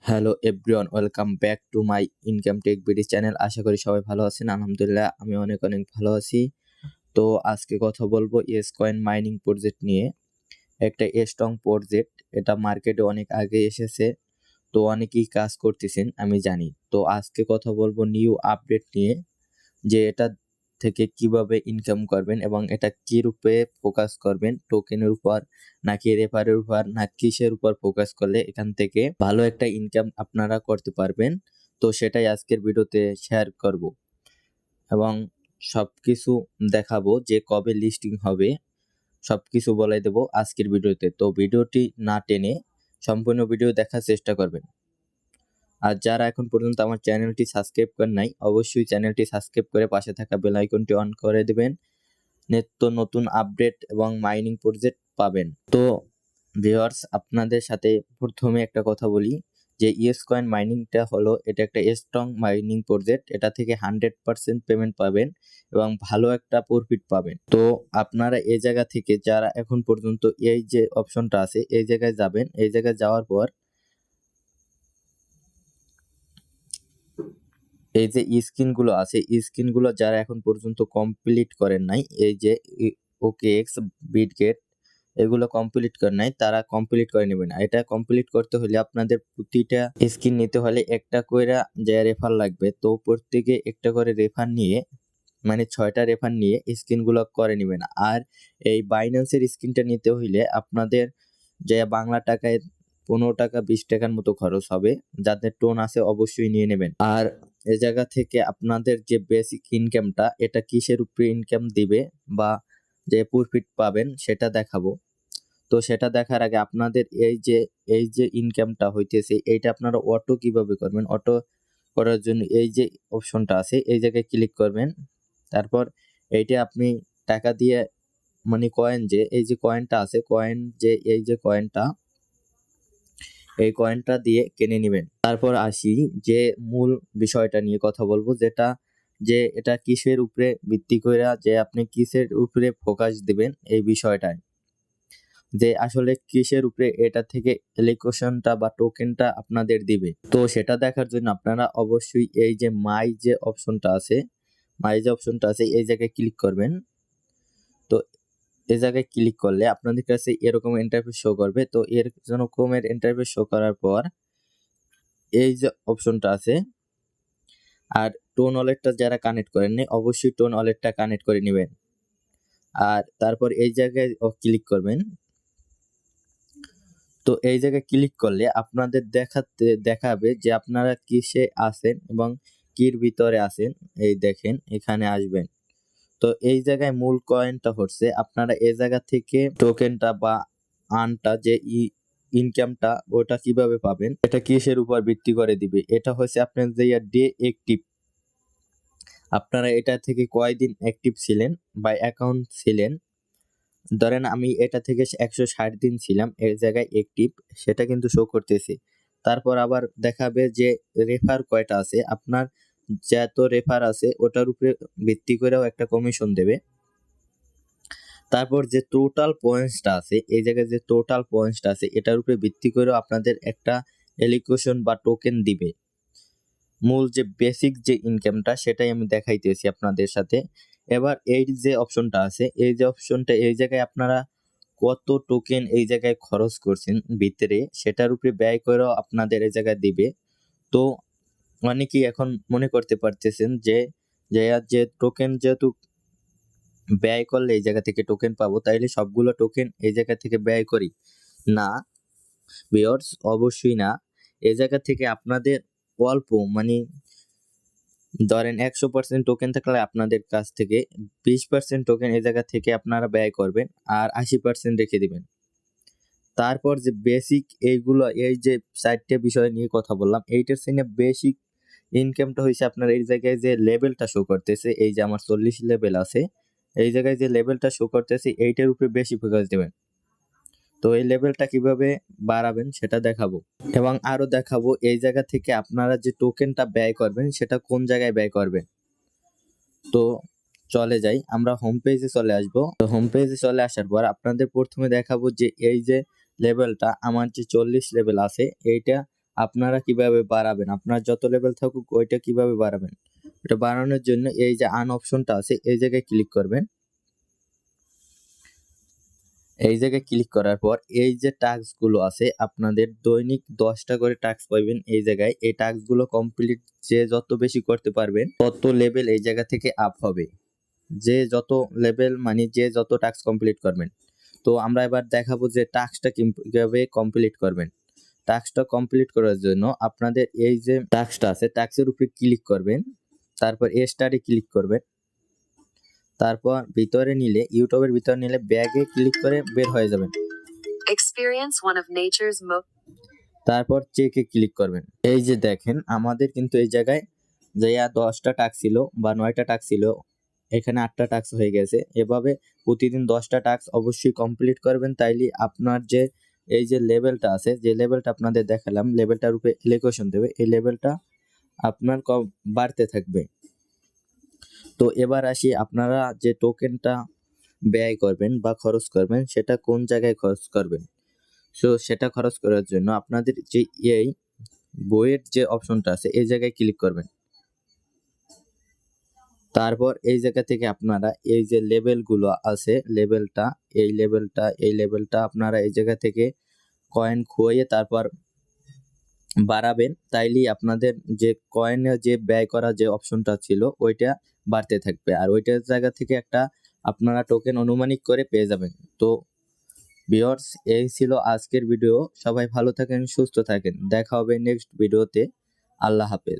Hello everyone, welcome back to my income tech BD channel. আশা করি সবাই ভালো আছেন। আলহামদুলিল্লাহ আমি অনেক অনেক ভালো আছি। তো আজকে কথা বলবো ইয়েস কয়েন মাইনিং প্রজেক্ট নিয়ে। একটা স্ট্রং প্রজেক্ট, এটা মার্কেটে অনেক আগে এসেছে, তো অনেকেই কাজ করতেছেন আমি জানি। তো আজকে কথা বলবো নিউ আপডেট নিয়ে, যে এটা থেকে কিভাবে ইনকাম করবেন এবং এটা কি রূপে ফোকাস করবেন, টোকেনের উপর নাকি রেফারের উপর না কিসের উপর ফোকাস করলে এখান থেকে ভালো একটা ইনকাম আপনারা করতে পারবেন। তো সেটাই আজকের ভিডিওতে শেয়ার করব এবং সবকিছু দেখাবো যে কবে লিস্টিং হবে, সবকিছু বলে দেব আজকের ভিডিওতে। তো ভিডিওটি না টেনে সম্পূর্ণ ভিডিও দেখার চেষ্টা করবেন। আর যারা এখন পর্যন্ত আমার চ্যানেলটি সাবস্ক্রাইব করেন নাই, অবশ্যই চ্যানেলটি সাবস্ক্রাইব করে পাশে থাকা বেল আইকনটি অন করে দিবেন। নিত্য নতুন আপডেট এবং মাইনিং প্রজেক্ট পাবেন। তো ভিউয়ার্স, আপনাদের সাথে প্রথমে একটা কথা বলি যে ইয়েস কয়েন মাইনিংটা হলো, এটা একটা স্ট্রং মাইনিং প্রজেক্ট। এটা থেকে 100% পেমেন্ট পাবেন এবং ভালো একটা প্রফিট পাবেন। তো আপনারা এই জায়গা থেকে যারা এখন পর্যন্ত এই যে অপশনটা আছে এই জায়গায় যাবেন। এই জায়গায় যাওয়ার পর এই যে স্ক্রিনগুলো আছে, স্ক্রিনগুলো যারা এখন পর্যন্ত কমপ্লিট করেন নাই, এই যে OKX, বিটগেট, এগুলো কমপ্লিট করেন নাই, তারা কমপ্লিট করে নেবেন। এটা কমপ্লিট করতে হলে আপনাদের প্রতিটা স্ক্রিন নিতে হলে একটা করে যে রেফার লাগবে। তো প্রত্যেকে একটা করে রেফার নিয়ে, মানে 6টা রেফার নিয়ে স্ক্রিনগুলো করে নেবেন। আর এই বাইন্যান্সের স্ক্রিনটা নিতে হইলে আপনাদের যে বাংলা টাকায় 15 টাকা 20 টাকার মতো খরচ হবে। যাদের টোন আছে অবশ্যই নিয়ে নেবেন। আর এই জায়গা থেকে আপনাদের যে বেসিক ইনকামটা, এটা কিসের উপরে ইনকাম দিবে বা যে প্রফিট পাবেন সেটা দেখাবো। তো সেটা দেখার আগে আপনাদের এই যে ইনকামটা হইতেছে, এইটা আপনারা অটো কিভাবে করবেন, অটো করার জন্য এই যে অপশনটা আছে এই জায়গায় ক্লিক করবেন। তারপর এইটা আপনি টাকা দিয়ে, মানে কয়েন, যে এই যে কয়েনটা আছে, কয়েন যে এই যে কয়েনটা, এই কয়েনটা দিয়ে কিনে নেবেন। তারপর আসি যে মূল বিষয়টা নিয়ে কথা বলবো, যেটা যে এটা কিসের উপরে ভিত্তি করে, যে আপনি কিসের উপরে ফোকাস দিবেন এই বিষয়টায়, যে আসলে কিসের উপরে এটা থেকে এলিকুশনটা বা টোকেনটা আপনাদের দিবে। তো সেটা দেখার জন্য আপনারা অবশ্যই এই যে মাই যে অপশনটা আছে, এই জায়গায় ক্লিক করবেন। তো এই জায়গায় ক্লিক করলে আপনাদের কাছে এরকম ইন্টারফেস শো করবে। তো এরকমের ইন্টারফেস শো করার পর এই যে অপশনটা আছে, আর টোন ওয়ালেটটা যারা কানেক্ট করেননি অবশ্যই টোন ওয়ালেটটা কানেক্ট করে নেবেন। আর তারপর এই জায়গায় ক্লিক করবেন। তো এই জায়গায় ক্লিক করলে আপনাদের দেখাবে যে আপনারা কিসে আছেন এবং কির ভিতরে আছেন। এই দেখেন, এখানে আসবেন। তো এই জায়গায় মূল কয়েনটা হচ্ছে, আপনারা এই জায়গা থেকে টোকেনটা বা আর্নটা যে ইনকামটা ওটা কিভাবে পাবেন, এটা কিসের উপর ভিত্তি করে দিবে, এটা হচ্ছে আপনার যে ডে অ্যাক্টিভ, আপনারা এটা থেকে কয়দিন অ্যাক্টিভ ছিলেন বা অ্যাকাউন্ট ছিলেন। ধরেন আমি এটা থেকে 160 দিন ছিলাম এই জায়গায় অ্যাক্টিভ, সেটা কিন্তু শো করতেছে। তারপর আবার দেখাবে যে রেফার কয়টা আছে, আপনার যত রেফার আছে ওটার উপরে ভিত্তি করেও একটা কমিশন দেবে। তারপর যে টোটাল পয়েন্টসটা আছে, এই জায়গায় যে টোটাল পয়েন্টসটা আছে এটার উপরে ভিত্তি করেও আপনাদের একটা এলিকুশন বা টোকেন দিবে। মূল যে বেসিক যে ইনকামটা সেটাই আমি দেখাইতেছি আপনাদের সাথে। এবার এই যে অপশনটা আছে, এই যে অপশনটা, এই জায়গায় আপনারা কত টোকেন এই জায়গায় খরচ করছেন ভিতরে, সেটার উপরে ব্যয় করেও আপনাদের এই জায়গায় দিবে। তো অনেকেই এখন মনে করতে পারতেছেন যে যে টোকেন যেহেতু ব্যয় করলে এই জায়গা থেকে টোকেন পাবো, তাইলে সবগুলো টোকেন এই জায়গা থেকে ব্যয় করি। না ভিউয়ার্স, অবশ্যই না। এই জায়গা থেকে আপনাদের অল্প, মানে ধরেন 100% টোকেন থাকলে আপনাদের কাছ থেকে 20% টোকেন এই জায়গা থেকে আপনারা ব্যয় করবেন আর 80% রেখে দিবেন। তারপর যে বেসিক এইগুলো, এই যে 4টে বিষয় নিয়ে কথা বললাম, এইটার সিনে বেসিক ইনকামটা হয়েছে আপনার এই জায়গায় যে লেভেলটা শো করতেছে, এই যে আমার 40 লেভেল আছে, এই জায়গায় যে লেভেলটা শো করতেছে এইটার উপরে বেশি ফোকাস দেবেন। তো এই লেভেলটা কিভাবে বাড়াবেন সেটা দেখাবো এবং আরো দেখাবো এই জায়গা থেকে আপনারা যে টোকেনটা ব্যয় করবেন সেটা কোন জায়গায় ব্যয় করবেন। তো চলে যাই, আমরা হোম পেজে চলে আসব। তো হোম পেজে চলে আসার পর আপনাদের প্রথমে দেখাবো যে এই যে লেভেলটা আমার যে 40 লেভেল আছে, এইটা আপনারা কিভাবে বাড়াবেন, আপনার যত লেভেল থাকুক ওইটা কিভাবে বাড়াবেন, ওটা বাড়ানোর জন্য এই যে আর্ন অপশনটা আছে এই জায়গায় ক্লিক করবেন। এই জায়গায় ক্লিক করার পর এই যে টাস্ক গুলো আছে আপনাদের দৈনিক 10টা করে টাস্ক পাবেন এই জায়গায়। এই টাস্ক গুলো কমপ্লিট যে যত বেশি করতে পারবেন তত লেভেল এই জায়গা থেকে আপ হবে। যে যত লেভেল মানে যে যত টাস্ক কমপ্লিট করবেন। তো আমরা এবার দেখাবো যে টাস্কটা কিভাবে কমপ্লিট করবেন। টাস্কটা কমপ্লিট করার জন্য আপনাদের এই যে টাস্কটা আছে টাস্কের উপরে ক্লিক করবেন, তারপর স্টারে ক্লিক করবেন, তারপর ভিতরে নিলে ইউটিউবের ভিতরে নিলে ব্যাগে ক্লিক করে বের হয়ে যাবেন। Experience one of nature's তারপর চেকে ক্লিক করবেন। এই যে দেখেন আমাদের কিন্তু এই জায়গায় যে 10টা টাস্ক ছিল বা 9টা টাস্ক ছিল, এখানে 8টা টাস্ক হয়ে গেছে। এভাবে প্রতিদিন 10টা টাস্ক অবশ্যই কমপ্লিট করবেন, তাইলে আপনার যে এই যে লেভেলটা আছে, যে লেভেলটা আপনাদের দেখালাম, লেভেলটার উপরে এলোকেশন দেবে, এই লেভেলটা আপনার বাড়তে থাকবে। তো এবার আসি আপনারা যে টোকেনটা ব্যয় করবেন বা খরচ করবেন সেটা কোন জায়গায় খরচ করবেন। সো সেটা খরচ করার জন্য আপনাদের যে এই বইয়ের যে অপশনটা আছে এই জায়গায় ক্লিক করবেন। তারপর এই জায়গা থেকে আপনারা এই যে লেভেলগুলো আছে এই লেভেলটা আপনারা এই জায়গা থেকে কয়েন খুইয়ে তারপর বাড়াবেন, তাইলেই আপনাদের যে কয়েনে যে ব্যয় করা যে অপশনটা ছিল ওইটা বাড়তে থাকবে, আর ওইটার জায়গা থেকে একটা আপনারা টোকেন অনুমানিক করে পেয়ে যাবেন। তো ভিউয়ার্স, এই ছিল আজকের ভিডিও। সবাই ভালো থাকেন, সুস্থ থাকেন, দেখা হবে নেক্সট ভিডিওতে। আল্লাহ হাফেজ।